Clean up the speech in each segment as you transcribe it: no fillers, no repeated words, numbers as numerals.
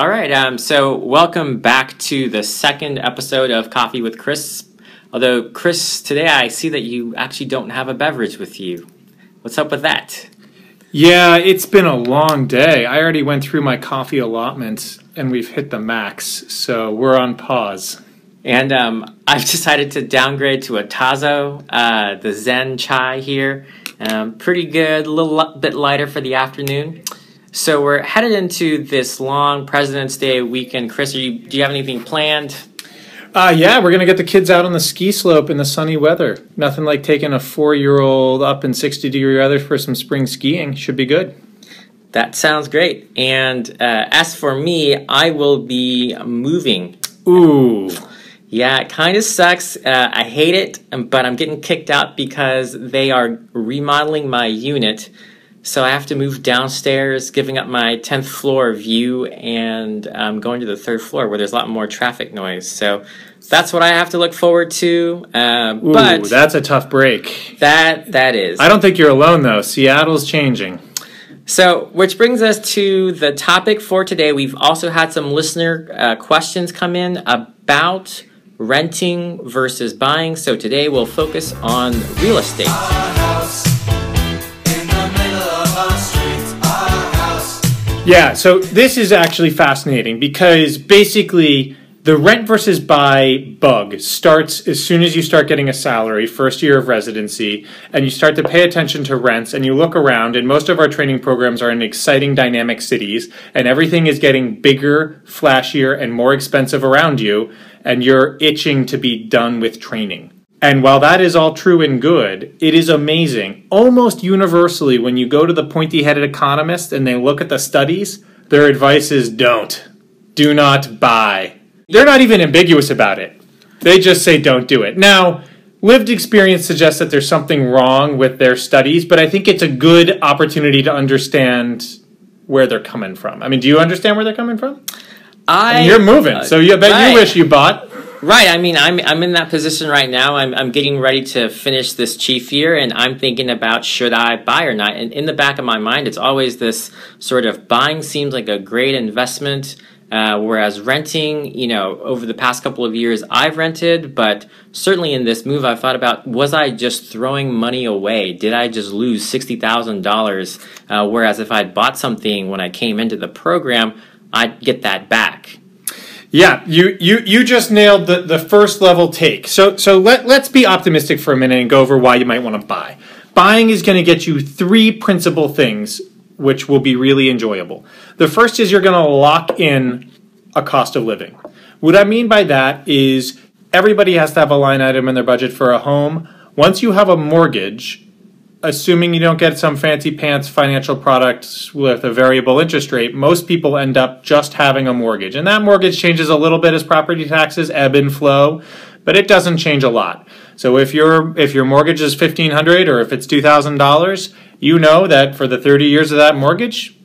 All right, so welcome back to the second episode of Coffee with Chris. Although, Chris, today I see that you actually don't have a beverage with you. What's up with that? Yeah, it's been a long day. I already went through my coffee allotment, and we've hit the max, so we're on pause. And I've decided to downgrade to a Tazo, the Zen chai here. Pretty good, a little bit lighter for the afternoon. So we're headed into this long President's Day weekend. Chris, do you have anything planned? Yeah, we're going to get the kids out on the ski slope in the sunny weather. Nothing like taking a 4-year-old up in 60-degree weather for some spring skiing. Should be good. That sounds great. And as for me, I will be moving. Ooh. Yeah, it kind of sucks. I hate it, but I'm getting kicked out because they are remodeling my unit. So I have to move downstairs, giving up my 10th floor view, and going to the 3rd floor where there's a lot more traffic noise. So that's what I have to look forward to. Ooh, but that's a tough break. That is. I don't think you're alone, though. Seattle's changing. So, which brings us to the topic for today. We've also had some listener questions come in about renting versus buying. So today we'll focus on real estate. Yeah, so this is actually fascinating because basically the rent versus buy bug starts as soon as you start getting a salary, first year of residency, and you start to pay attention to rents and you look around, and most of our training programs are in exciting, dynamic cities, and everything is getting bigger, flashier, and more expensive around you, and you're itching to be done with training. And while that is all true and good, it is amazing. Almost universally, when you go to the pointy-headed economist and they look at the studies, their advice is don't. Do not buy. They're not even ambiguous about it. They just say don't do it. Now, lived experience suggests that there's something wrong with their studies, but I think it's a good opportunity to understand where they're coming from. I mean, do you understand where they're coming from? I mean, you're moving, so you bet you wish you bought. Right. I mean, I'm in that position right now. I'm getting ready to finish this chief year, and I'm thinking about should I buy or not. And in the back of my mind, it's always this sort of buying seems like a great investment, whereas renting, over the past couple of years, I've rented, but certainly in this move, I've thought about, was I just throwing money away? Did I just lose $60,000? Whereas if I'd bought something when I came into the program, I'd get that back. Yeah, you just nailed the first level take. So let's be optimistic for a minute and go over why you might want to buy. Buying is going to get you 3 principal things which will be really enjoyable. The first is you're going to lock in a cost of living. What I mean by that is everybody has to have a line item in their budget for a home. Once you have a mortgage, assuming you don't get some fancy pants financial product with a variable interest rate, most people end up just having a mortgage. And that mortgage changes a little bit as property taxes ebb and flow, but it doesn't change a lot. So if your mortgage is $1,500 or if it's $2,000, you know that for the 30 years of that mortgage,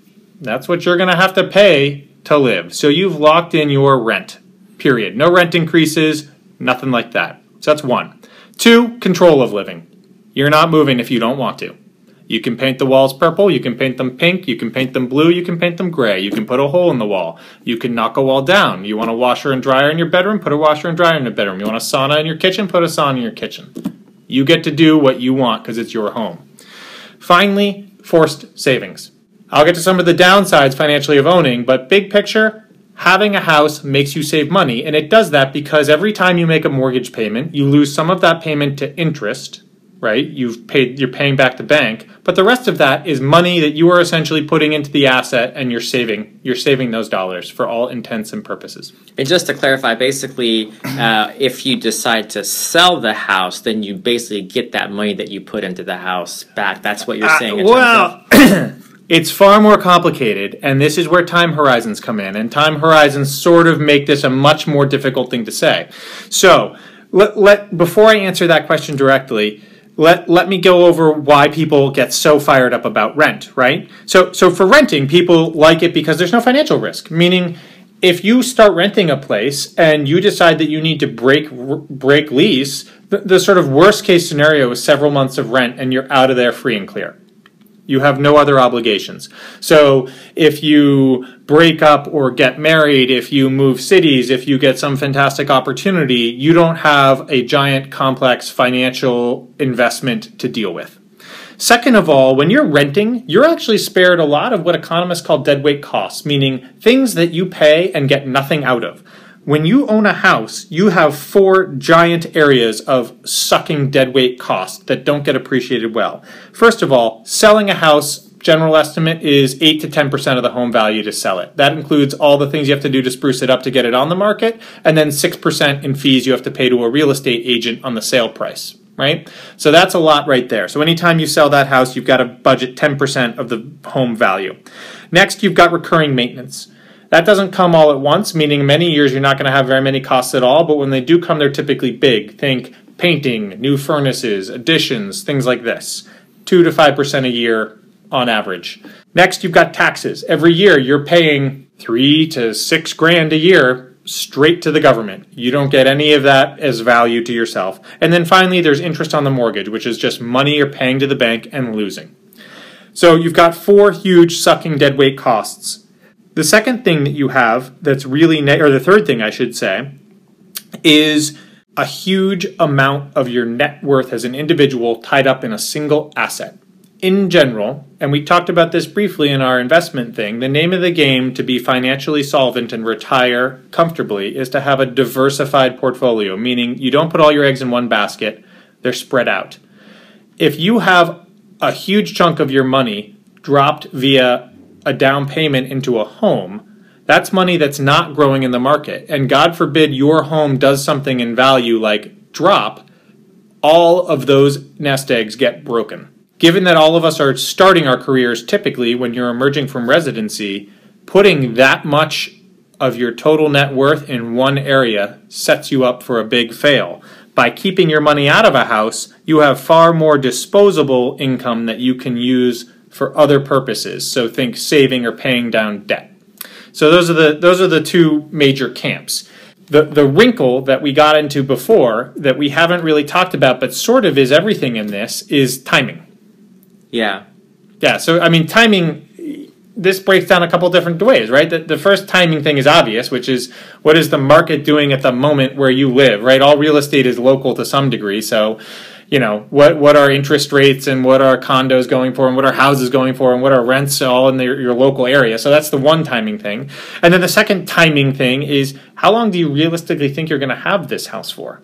that's what you're going to have to pay to live. So you've locked in your rent, period. No rent increases, nothing like that. So that's 1. 2, control of living. You're not moving if you don't want to. You can paint the walls purple, you can paint them pink, you can paint them blue, you can paint them gray, you can put a hole in the wall, you can knock a wall down. You want a washer and dryer in your bedroom, put a washer and dryer in your bedroom. You want a sauna in your kitchen, put a sauna in your kitchen. You get to do what you want because it's your home. Finally, forced savings. I'll get to some of the downsides financially of owning, but big picture, having a house makes you save money, and it does that because every time you make a mortgage payment, you lose some of that payment to interest, right? You're paying back the bank, but the rest of that is money that you are essentially putting into the asset, and you're saving those dollars for all intents and purposes. And just to clarify, basically, if you decide to sell the house, then you basically get that money that you put into the house back. That's what you're saying. It's far more complicated, and this is where time horizons come in, and time horizons sort of make this a much more difficult thing to say. So, before I answer that question directly, let me go over why people get so fired up about rent, right? So for renting, people like it because there's no financial risk, meaning if you start renting a place and you decide that you need to break lease, the sort of worst case scenario is several months of rent and you're out of there free and clear. You have no other obligations. So if you break up or get married, if you move cities, if you get some fantastic opportunity, you don't have a giant complex financial investment to deal with. Second of all, when you're renting, you're actually spared a lot of what economists call deadweight costs, meaning things that you pay and get nothing out of. When you own a house, you have 4 giant areas of sucking deadweight costs that don't get appreciated well. First of all, selling a house, general estimate is 8 to 10% of the home value to sell it. That includes all the things you have to do to spruce it up to get it on the market, and then 6% in fees you have to pay to a real estate agent on the sale price. Right? So that's a lot right there. So anytime you sell that house, you've got to budget 10% of the home value. Next, you've got recurring maintenance. That doesn't come all at once, meaning many years you're not going to have very many costs at all, but when they do come, they're typically big. Think painting, new furnaces, additions, things like this. 2 to 5% a year on average. Next, you've got taxes. Every year you're paying $3 to $6 grand a year straight to the government. You don't get any of that as value to yourself. And then finally, there's interest on the mortgage, which is just money you're paying to the bank and losing. So you've got 4 huge sucking deadweight costs. The second thing that you have that's really, or the third thing I should say, is a huge amount of your net worth as an individual tied up in a single asset. In general, and we talked about this briefly in our investment thing, the name of the game to be financially solvent and retire comfortably is to have a diversified portfolio, meaning you don't put all your eggs in one basket, they're spread out. If you have a huge chunk of your money dropped via a down payment into a home, that's money that's not growing in the market. And God forbid your home does something in value like drop, all of those nest eggs get broken. Given that all of us are starting our careers typically when you're emerging from residency, putting that much of your total net worth in one area sets you up for a big fail. By keeping your money out of a house, you have far more disposable income that you can use for other purposes. So think saving or paying down debt. So those are the 2 major camps. The wrinkle that we got into before that we haven't really talked about but sort of is everything in this is timing. Yeah. Yeah, so I mean timing, this breaks down a couple different ways, right? The first timing thing is obvious, which is what is the market doing at the moment where you live, right? All real estate is local to some degree, so you know, what are interest rates and what are condos going for and what are houses going for and what are rents all in your local area. So that's the one timing thing. And then the second timing thing is how long do you realistically think you're going to have this house for?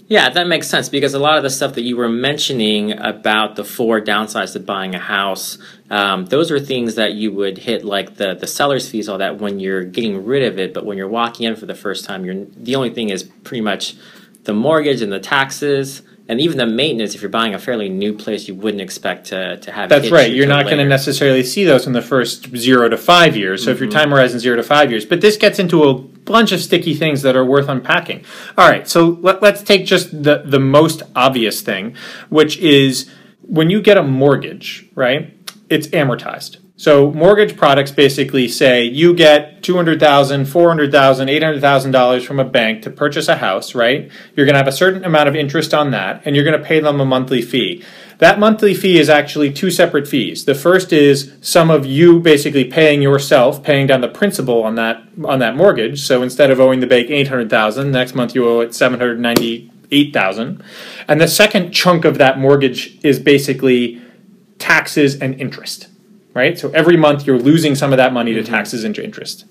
Yeah, that makes sense because a lot of the stuff that you were mentioning about the 4 downsides to buying a house, those are things that you would hit like the seller's fees, all that when you're getting rid of it. But when you're walking in for the first time, the only thing is pretty much the mortgage and the taxes. And even the maintenance, if you're buying a fairly new place, you wouldn't expect to have. That's right. You're not going to necessarily see those in the first 0 to 5 years. So if your time horizon is 0 to 5 years, but this gets into a bunch of sticky things that are worth unpacking. All right, so let's take just the most obvious thing, which is when you get a mortgage, right? It's amortized. So mortgage products basically say you get $200,000, $400,000, $800,000 from a bank to purchase a house, right? You're going to have a certain amount of interest on that, and you're going to pay them a monthly fee. That monthly fee is actually 2 separate fees. The first is some of you basically paying yourself, paying down the principal on that mortgage. So instead of owing the bank $800,000, next month you owe it $798,000. And the second chunk of that mortgage is basically taxes and interest. Right? So every month you're losing some of that money to taxes and interest.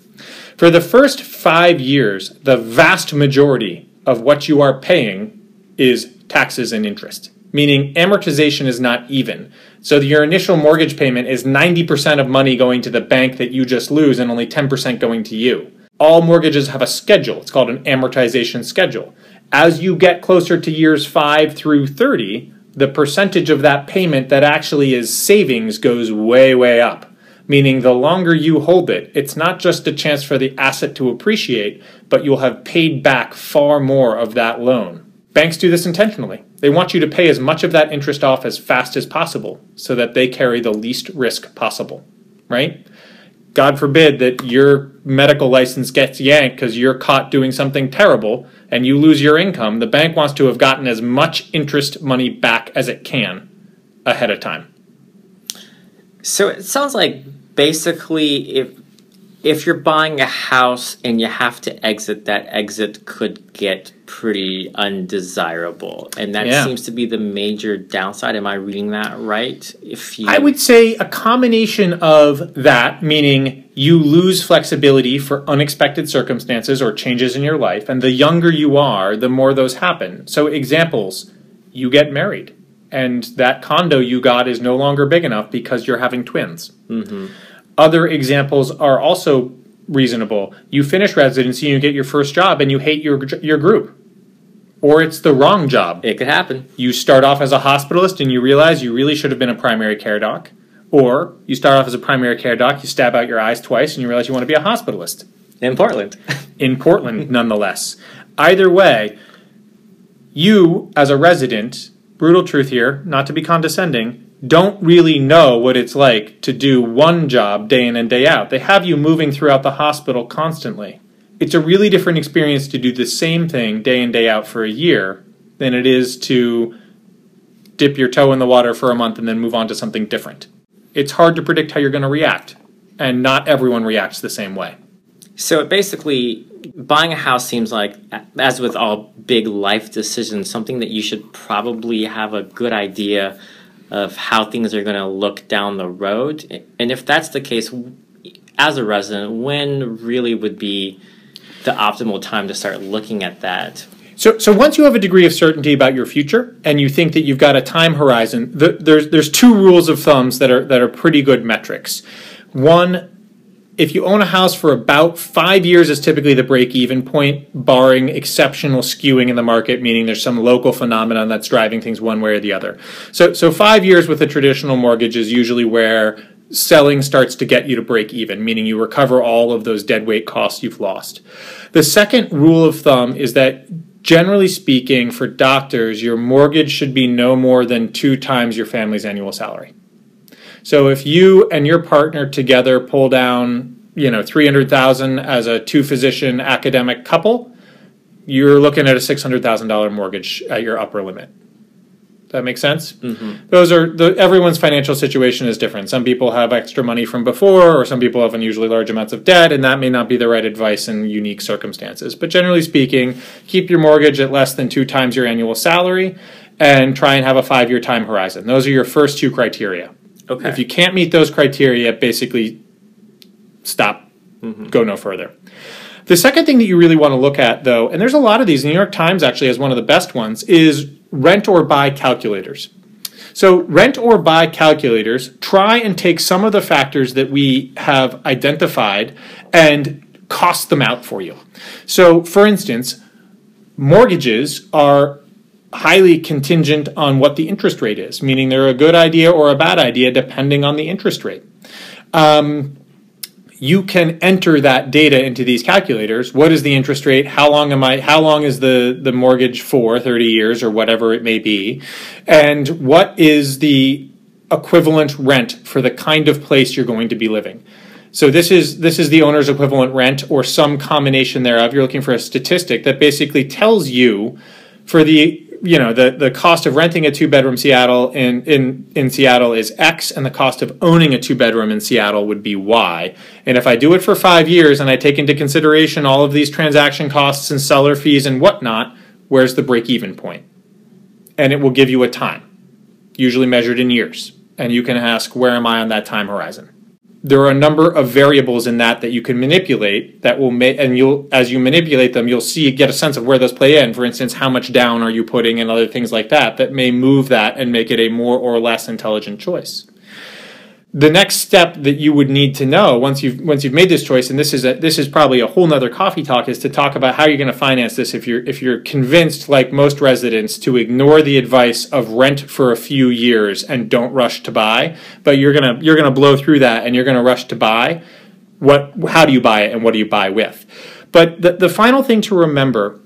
For the first 5 years, the vast majority of what you are paying is taxes and interest, meaning amortization is not even. So your initial mortgage payment is 90% of money going to the bank that you just lose and only 10% going to you. All mortgages have a schedule. It's called an amortization schedule. As you get closer to years 5 through 30, the percentage of that payment that actually is savings goes way, way up. Meaning the longer you hold it, it's not just a chance for the asset to appreciate, but you'll have paid back far more of that loan. Banks do this intentionally. They want you to pay as much of that interest off as fast as possible so that they carry the least risk possible, right? God forbid that your medical license gets yanked because you're caught doing something terrible and you lose your income. The bank wants to have gotten as much interest money back as it can ahead of time. So it sounds like basically if you're buying a house and you have to exit, that exit could get pretty undesirable. And that seems to be the major downside. Am I reading that right? I would say a combination of that, meaning you lose flexibility for unexpected circumstances or changes in your life. And the younger you are, the more those happen. So examples, you get married and that condo you got is no longer big enough because you're having twins. Mm-hmm. Other examples are also reasonable. You finish residency, you get your first job, and you hate your group. Or it's the wrong job. It could happen. You start off as a hospitalist, and you realize you really should have been a primary care doc. Or you start off as a primary care doc, you stab out your eyes twice, and you realize you want to be a hospitalist. In Portland. In Portland, nonetheless. Either way, you, as a resident, brutal truth here, not to be condescending, don't really know what it's like to do one job day in and day out. They have you moving throughout the hospital constantly. It's a really different experience to do the same thing day in, day out for a year than it is to dip your toe in the water for a month and then move on to something different. It's hard to predict how you're going to react, and not everyone reacts the same way. So basically, buying a house seems like, as with all big life decisions, something that you should probably have a good idea of how things are going to look down the road. And if that's the case, as a resident, when really would be the optimal time to start looking at that? So once you have a degree of certainty about your future and you think that you've got a time horizon, there's two rules of thumbs that are pretty good metrics. One, if you own a house for about 5 years is typically the break-even point, barring exceptional skewing in the market, meaning there's some local phenomenon that's driving things one way or the other. So 5 years with a traditional mortgage is usually where selling starts to get you to break even, meaning you recover all of those deadweight costs you've lost. The second rule of thumb is that, generally speaking, for doctors, your mortgage should be no more than 2 times your family's annual salary. So if you and your partner together pull down, $300,000 as a 2-physician academic couple, you're looking at a $600,000 mortgage at your upper limit. Does that make sense? Mm-hmm. Everyone's financial situation is different. Some people have extra money from before, or some people have unusually large amounts of debt, and that may not be the right advice in unique circumstances. But generally speaking, keep your mortgage at less than 2 times your annual salary, and try and have a 5-year time horizon. Those are your first 2 criteria. Okay. If you can't meet those criteria, basically stop, go no further. The second thing that you really want to look at, though, and there's a lot of these, the New York Times actually has one of the best ones, is rent or buy calculators. So rent or buy calculators try and take some of the factors that we have identified and cost them out for you. So, for instance, mortgages are highly contingent on what the interest rate is, meaning they're a good idea or a bad idea depending on the interest rate. You can enter that data into these calculators. What is the interest rate? How long is the mortgage for, 30 years or whatever it may be? And what is the equivalent rent for the kind of place you're going to be living? So this is the owner's equivalent rent or some combination thereof. You're looking for a statistic that basically tells you for the cost of renting a 2-bedroom Seattle in Seattle is X, and the cost of owning a 2-bedroom in Seattle would be Y. And if I do it for 5 years and I take into consideration all of these transaction costs and seller fees and whatnot, where's the break-even point? And it will give you a time, usually measured in years. And you can ask, where am I on that time horizon? There are a number of variables in that you can manipulate that will make, and as you manipulate them, you'll get a sense of where those play in. For instance, how much down are you putting and other things like that may move that and make it a more or less intelligent choice. The next step that you would need to know once you've made this choice, and this is probably a whole nother coffee talk, is to talk about how you're going to finance this if you're convinced, like most residents, to ignore the advice of rent for a few years and don't rush to buy, but you're gonna blow through that and you're gonna rush to buy. How do you buy it and what do you buy with? But the final thing to remember,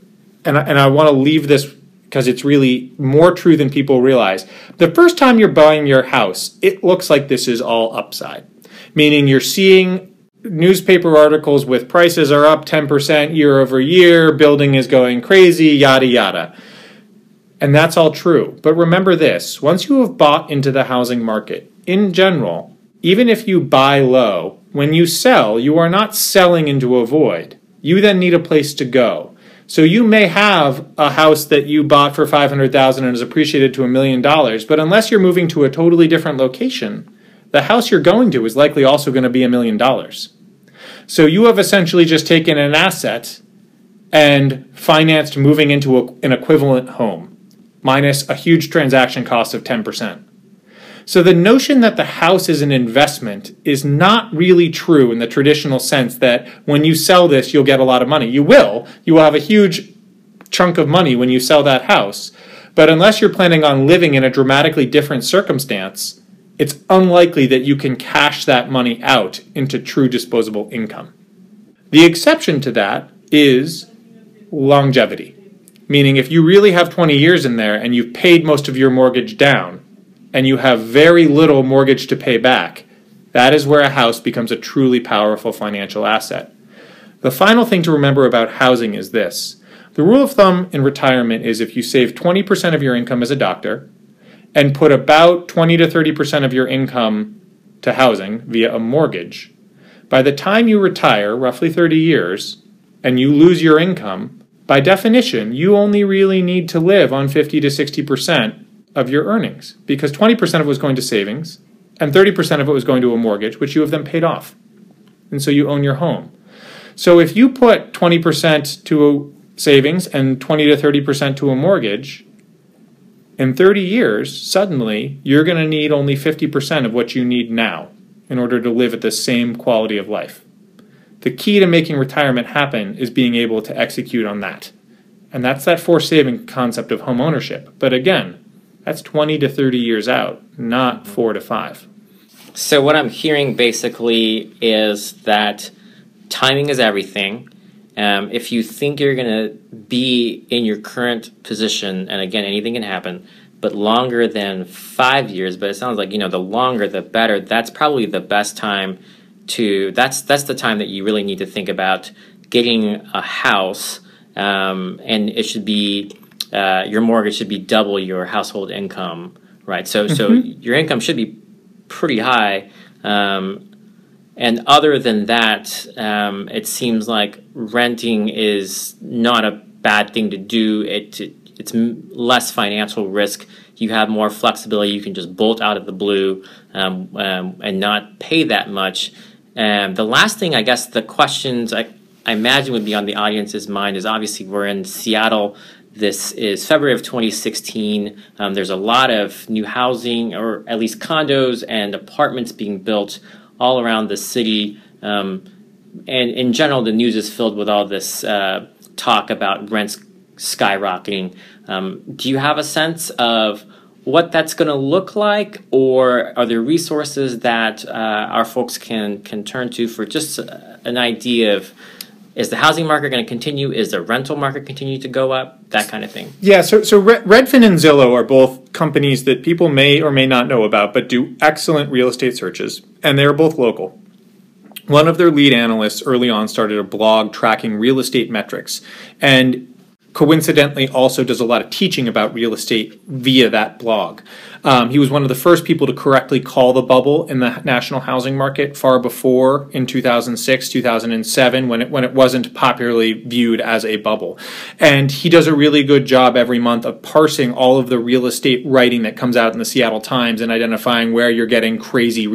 and I want to leave this because it's really more true than people realize. The first time you're buying your house, it looks like this is all upside. Meaning you're seeing newspaper articles with prices are up 10% year over year, building is going crazy, yada yada. And that's all true. But remember this, once you have bought into the housing market, in general, even if you buy low, when you sell, you are not selling into a void. You then need a place to go. So you may have a house that you bought for $500,000 and is appreciated to $1 million, but unless you're moving to a totally different location, the house you're going to is likely also going to be $1 million. So you have essentially just taken an asset and financed moving into an equivalent home, minus a huge transaction cost of 10%. So the notion that the house is an investment is not really true in the traditional sense that when you sell this, you'll get a lot of money. You will. You will have a huge chunk of money when you sell that house. But unless you're planning on living in a dramatically different circumstance, it's unlikely that you can cash that money out into true disposable income. The exception to that is longevity, meaning if you really have 20 years in there and you've paid most of your mortgage down and you have very little mortgage to pay back, that is where a house becomes a truly powerful financial asset. The final thing to remember about housing is this. The rule of thumb in retirement is if you save 20% of your income as a doctor and put about 20 to 30% of your income to housing via a mortgage, by the time you retire, roughly 30 years, and you lose your income, by definition, you only really need to live on 50 to 60% of your earnings, because 20% of it was going to savings, and 30% of it was going to a mortgage, which you have then paid off. And so you own your home. So if you put 20% to savings and 20 to 30% to a mortgage, in 30 years, suddenly, you're going to need only 50% of what you need now in order to live at the same quality of life. The key to making retirement happen is being able to execute on that. And that's that forced saving concept of home ownership. But again, that's 20 to 30 years out, not 4 to 5. So what I'm hearing basically is that timing is everything. If you think you're going to be in your current position, and again, anything can happen, but longer than 5 years, but it sounds like, the longer the better, that's probably the best time that's the time that you really need to think about getting a house, and it should be, your mortgage should be double your household income, right? So your income should be pretty high, and other than that, it seems like renting is not a bad thing to do. It's less financial risk. You have more flexibility. You can just bolt out of the blue and not pay that much. The last thing, I guess, the questions I imagine would be on the audience's mind is obviously we're in Seattle. This is February of 2016. There's a lot of new housing, or at least condos and apartments being built all around the city. And in general, the news is filled with all this talk about rents skyrocketing. Do you have a sense of what that's going to look like, or are there resources that our folks can turn to for just an idea of, is the housing market going to continue? Is the rental market continue to go up? That kind of thing. Yeah, so Redfin and Zillow are both companies that people may or may not know about, but do excellent real estate searches, and they're both local. One of their lead analysts early on started a blog tracking real estate metrics, and coincidentally also does a lot of teaching about real estate via that blog. He was one of the first people to correctly call the bubble in the national housing market far before, in 2006, 2007, when it wasn't popularly viewed as a bubble. And he does a really good job every month of parsing all of the real estate writing that comes out in the Seattle Times and identifying where you're getting crazy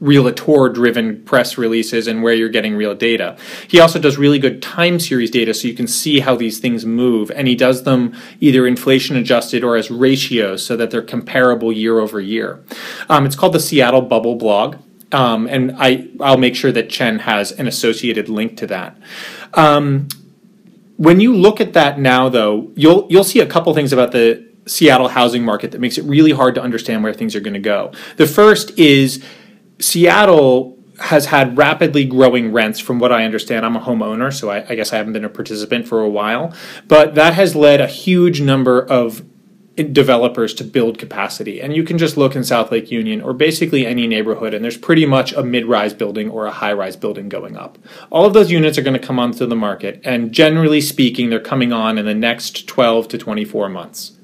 realtor-driven press releases and where you're getting real data. He also does really good time series data so you can see how these things move, and he does them either inflation adjusted or as ratios so that they're comparable year over year. It's called the Seattle Bubble blog, and I'll make sure that Chen has an associated link to that. When you look at that now, though, you'll see a couple things about the Seattle housing market that makes it really hard to understand where things are going to go. The first is Seattle has had rapidly growing rents from what I understand. I'm a homeowner, so I guess I haven't been a participant for a while. But that has led a huge number of developers to build capacity. And you can just look in South Lake Union or basically any neighborhood, and there's pretty much a mid-rise building or a high-rise building going up. All of those units are going to come onto the market, and generally speaking, they're coming on in the next 12 to 24 months.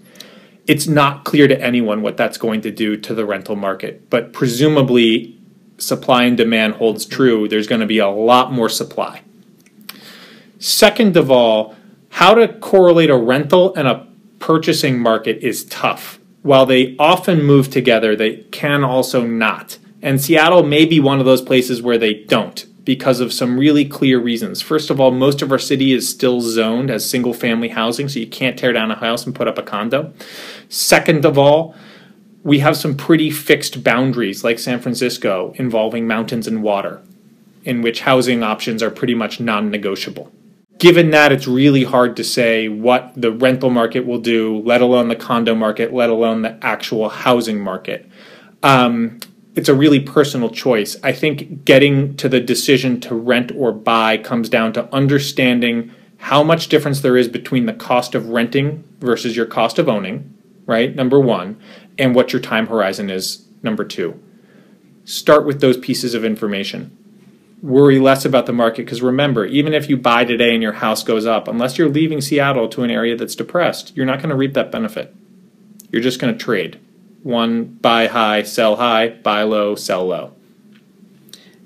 It's not clear to anyone what that's going to do to the rental market, but presumably supply and demand holds true, there's going to be a lot more supply. Second of all, how to correlate a rental and a purchasing market is tough. While they often move together, they can also not. And Seattle may be one of those places where they don't, because of some really clear reasons. First of all, most of our city is still zoned as single-family housing, so you can't tear down a house and put up a condo. Second of all, we have some pretty fixed boundaries, like San Francisco, involving mountains and water, in which housing options are pretty much non-negotiable. Given that, it's really hard to say what the rental market will do, let alone the condo market, let alone the actual housing market. It's a really personal choice. I think getting to the decision to rent or buy comes down to understanding how much difference there is between the cost of renting versus your cost of owning, right? Number one, and what your time horizon is, number two. Start with those pieces of information. Worry less about the market, because remember, even if you buy today and your house goes up, unless you're leaving Seattle to an area that's depressed, you're not going to reap that benefit. You're just going to trade. One, buy high, buy low, sell low.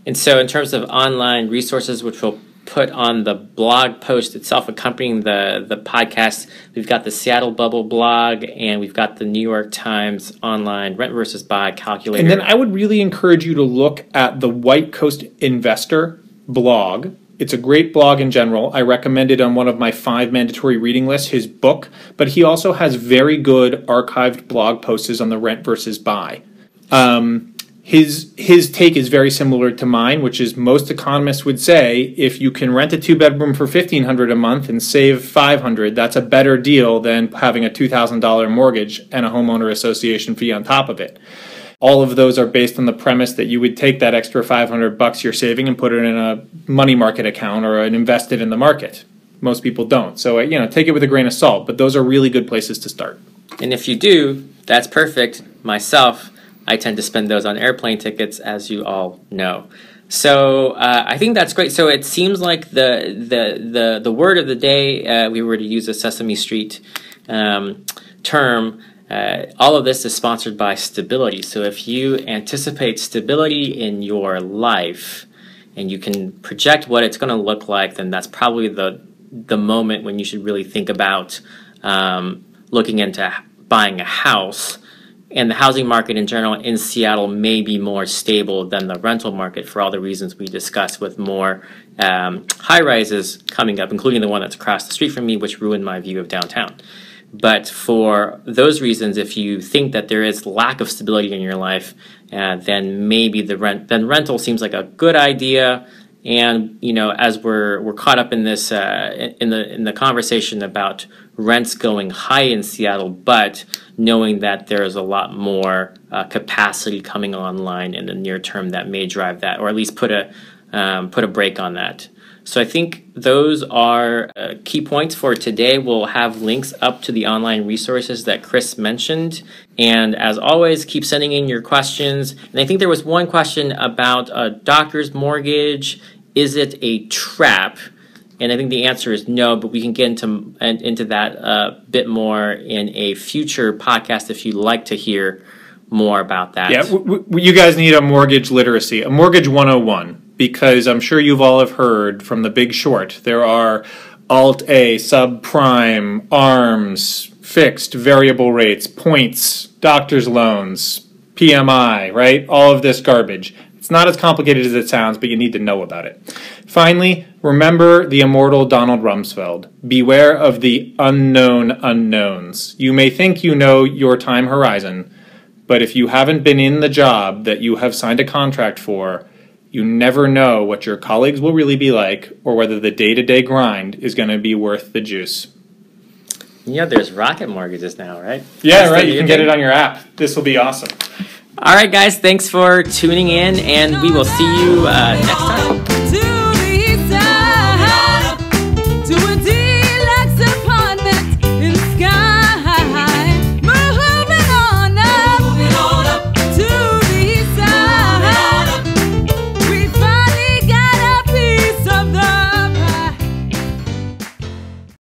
And so in terms of online resources, which we'll put on the blog post itself accompanying the podcast, we've got the Seattle Bubble blog, and we've got the New York Times online rent versus buy calculator. And then I would really encourage you to look at the White Coast Investor blog. It's a great blog in general. I recommended on one of my 5 mandatory reading lists his book, but he also has very good archived blog posts on the rent versus buy. His take is very similar to mine, which is most economists would say if you can rent a 2-bedroom for $1,500 a month and save $500, that's a better deal than having a $2,000 mortgage and a homeowner association fee on top of it. All of those are based on the premise that you would take that extra $500 you're saving and put it in a money market account or invest it in the market. Most people don't. So, take it with a grain of salt, but those are really good places to start. And if you do, that's perfect. Myself, I tend to spend those on airplane tickets, as you all know. So I think that's great. So it seems like the word of the day, we were to use a Sesame Street term, all of this is sponsored by stability. So if you anticipate stability in your life and you can project what it's going to look like, then that's probably the moment when you should really think about looking into buying a house. And the housing market in general in Seattle may be more stable than the rental market for all the reasons we discussed, with more high-rises coming up, including the one that's across the street from me, which ruined my view of downtown. But for those reasons, if you think that there is lack of stability in your life, then maybe rental seems like a good idea. And as we're caught up in this in the conversation about rents going high in Seattle, but knowing that there's a lot more capacity coming online in the near term that may drive that, or at least put a break on that. So I think those are key points for today. We'll have links up to the online resources that Chris mentioned. And as always, keep sending in your questions. And I think there was one question about a doctor's mortgage. Is it a trap? And I think the answer is no, but we can get into that a bit more in a future podcast if you'd like to hear more about that. Yeah, you guys need a mortgage literacy, a mortgage 101. Because I'm sure you've all have heard from The Big Short, there are Alt-A, subprime, ARMs, fixed, variable rates, points, doctor's loans, PMI, right? All of this garbage. It's not as complicated as it sounds, but you need to know about it. Finally, remember the immortal Donald Rumsfeld. Beware of the unknown unknowns. You may think you know your time horizon, but if you haven't been in the job that you have signed a contract for, you never know what your colleagues will really be like or whether the day-to-day grind is going to be worth the juice. Yeah, there's Rocket Mortgages now, right? Yeah, right. You can get it on your app. This will be awesome. All right, guys. Thanks for tuning in, and we will see you next time.